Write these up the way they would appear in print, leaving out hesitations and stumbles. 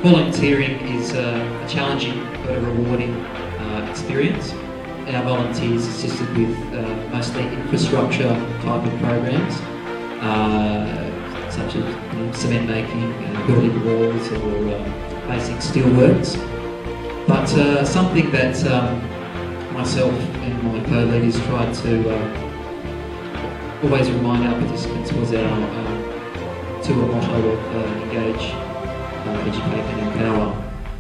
Volunteering is a challenging but a rewarding experience. Our volunteers assisted with mostly infrastructure type of programs, such as cement making, building walls or basic steelworks. But something that myself and my co-leaders tried to always remind our participants was our motto of engage, educate and empower.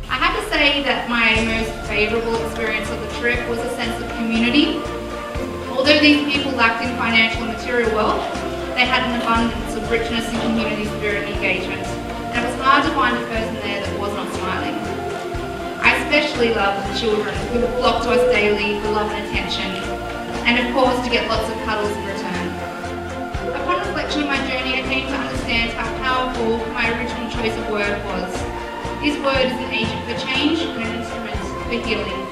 I have to say that my most favourable experience of the trip was a sense of community. Although these people lacked in financial and material wealth, they had an abundance of richness in community spirit and engagement, and it was hard to find a person there that was not smiling. I especially loved the children who would flock to us daily for love and attention, and of course to get lots of cuddles in return. Upon reflection of my journey, I came to understand how powerful my original choice of word was. This word is an agent for change and an instrument for healing.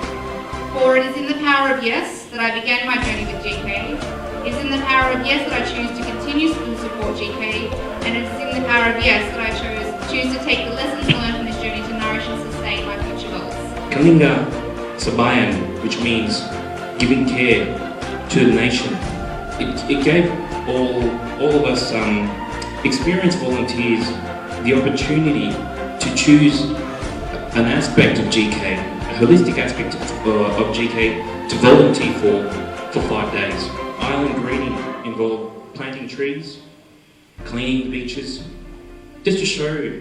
For it is in the power of yes that I began my journey with GK. It is in the power of yes that I choose to continue to support GK, and it is in the power of yes that I choose to take the lessons learned from this journey to nourish and sustain my future goals. Kalinga Sabayan, which means giving care to the nation. It gave all of us experienced volunteers the opportunity to choose an aspect of GK, a holistic aspect of GK, to volunteer for 5 days. Island greening involved planting trees, cleaning beaches, just to show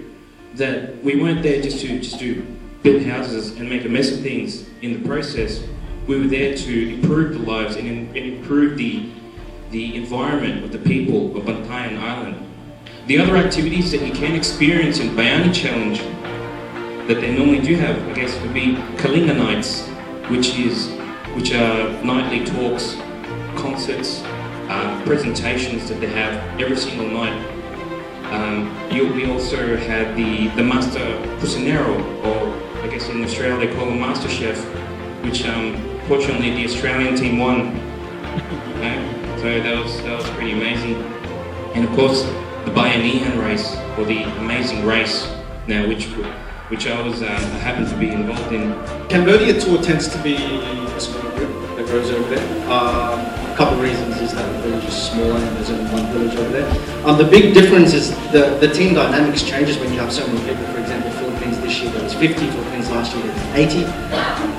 that we weren't there just to build houses and make a mess of things. In the process, we were there to improve the lives and improve the environment of the people of Bantayan Island. The other activities that you can experience in Bayani Challenge that they normally do have, I guess, would be Kalinga Nights, which are nightly talks, concerts, presentations that they have every single night. We also had the Master Cucinero, or I guess in Australia they call him Master Chef, which fortunately the Australian team won. So that was pretty amazing. And of course, the Bayanihan race, or the amazing race, now which I was happened to be involved in. Cambodia tour tends to be a small group that goes over there. A couple of reasons is that the village is smaller and there's only one village over there. The big difference is the team dynamics changes when you have so many people. For example, Philippines this year there was 50, Philippines last year there was 80.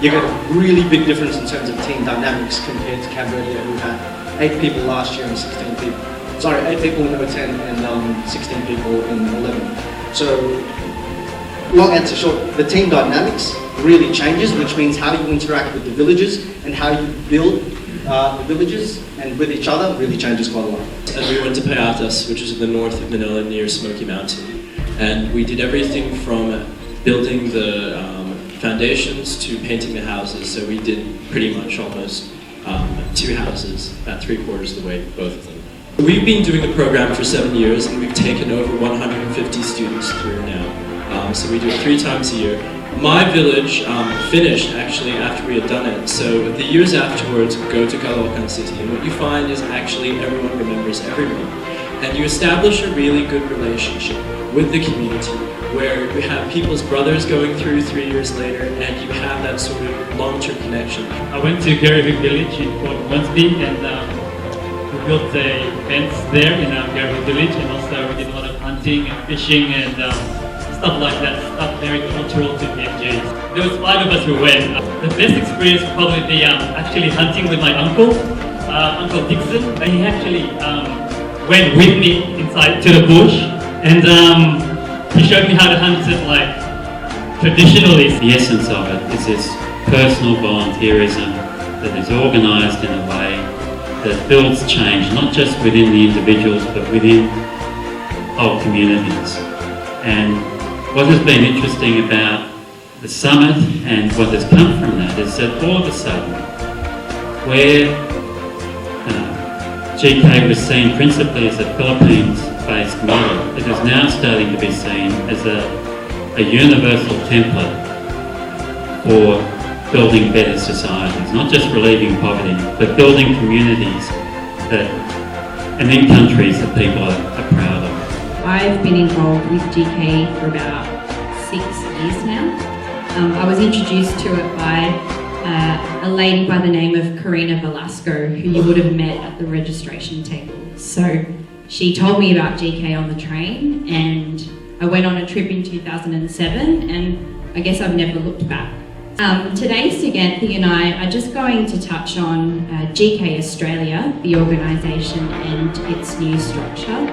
You get a really big difference in terms of team dynamics compared to Cambodia, who had 8 people last year and 16 people. Sorry, 8 people in 010 and 16 people in 11. So, long answer short, the team dynamics really changes, which means how you interact with the villagers and how you build the villages and with each other really changes quite a lot. And we went to Payatas, which is in the north of Manila near Smoky Mountain. And we did everything from building the foundations to painting the houses. So we did pretty much almost 2 houses, about 3/4 of the way, both of them. We've been doing the program for 7 years and we've taken over 150 students through now. So we do it 3 times a year. My village finished actually after we had done it. So the years afterwards, go to Caloocan City, and what you find is actually everyone remembers everyone. And you establish a really good relationship with the community, where you have people's brothers going through 3 years later, and you have that sort of long-term connection. I went to Garrivik village in Port Moresby, and we built a fence there in our Garrivik village, and also we did a lot of hunting and fishing and stuff like that, stuff very cultural to PMGs. There was 5 of us who went. The best experience would probably be actually hunting with my uncle, Uncle Dixon. He actually went with me inside to the bush, and he showed me how to hunt it like traditionally. The essence of it is this personal volunteerism that is organised in a way that builds change, not just within the individuals, but within whole communities. And what has been interesting about the summit and what has come from that is that all of a sudden, where GK was seen principally as a Philippines-based model, it is now starting to be seen as a universal template for building better societies, not just relieving poverty, but building communities and in countries that people are proud of. I've been involved with GK for about 6 years now. I was introduced to it by a lady by the name of Karina Velasco, who you would have met at the registration table. So she told me about GK on the train, and I went on a trip in 2007, and I guess I've never looked back. Today, Suganthi and I are just going to touch on GK Australia, the organisation and its new structure.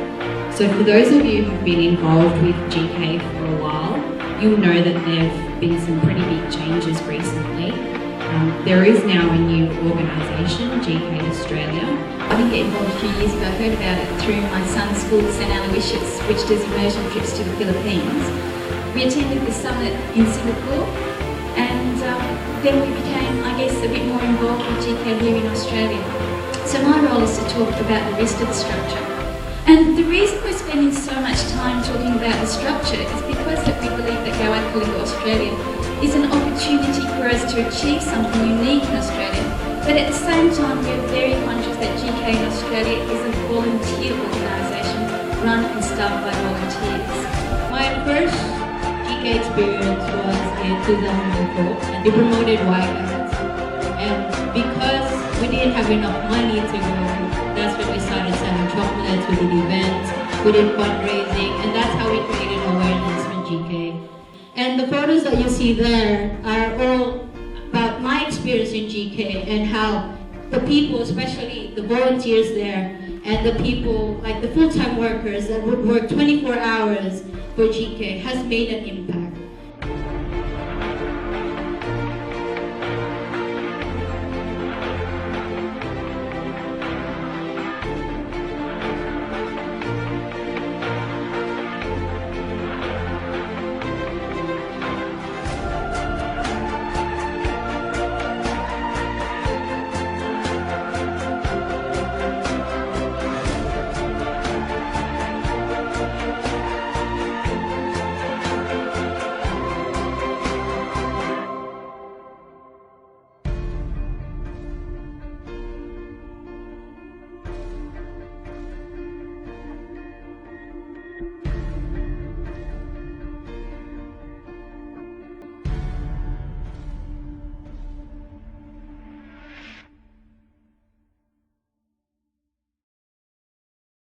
So for those of you who've been involved with GK for a while, you'll know that there have been some pretty big changes recently. There is now a new organisation, GK Australia. I didn't get involved a few years ago. I heard about it through my son's school, St. Aloysius, which does immersion trips to the Philippines. We attended the summit in Singapore, and then we became, I guess, a bit more involved with GK here in Australia. So my role is to talk about the rest of the structure. And the reason we're spending so much time talking about the structure is because that we believe that Go Akalinga Australia is an opportunity for us to achieve something unique in Australia. But at the same time, we're very conscious that GK in Australia is a volunteer organisation run and staffed by volunteers. My first GK experience was in 2004, and they promoted Y-Guides. And because we didn't have enough money to go, that's when we started selling chocolates, we did events, we did fundraising, and that's how we created awareness for GK. And the photos that you see there are all about my experience in GK and how the people, especially the volunteers there, and the people, like the full-time workers that would work 24 hours for GK, has made an impact.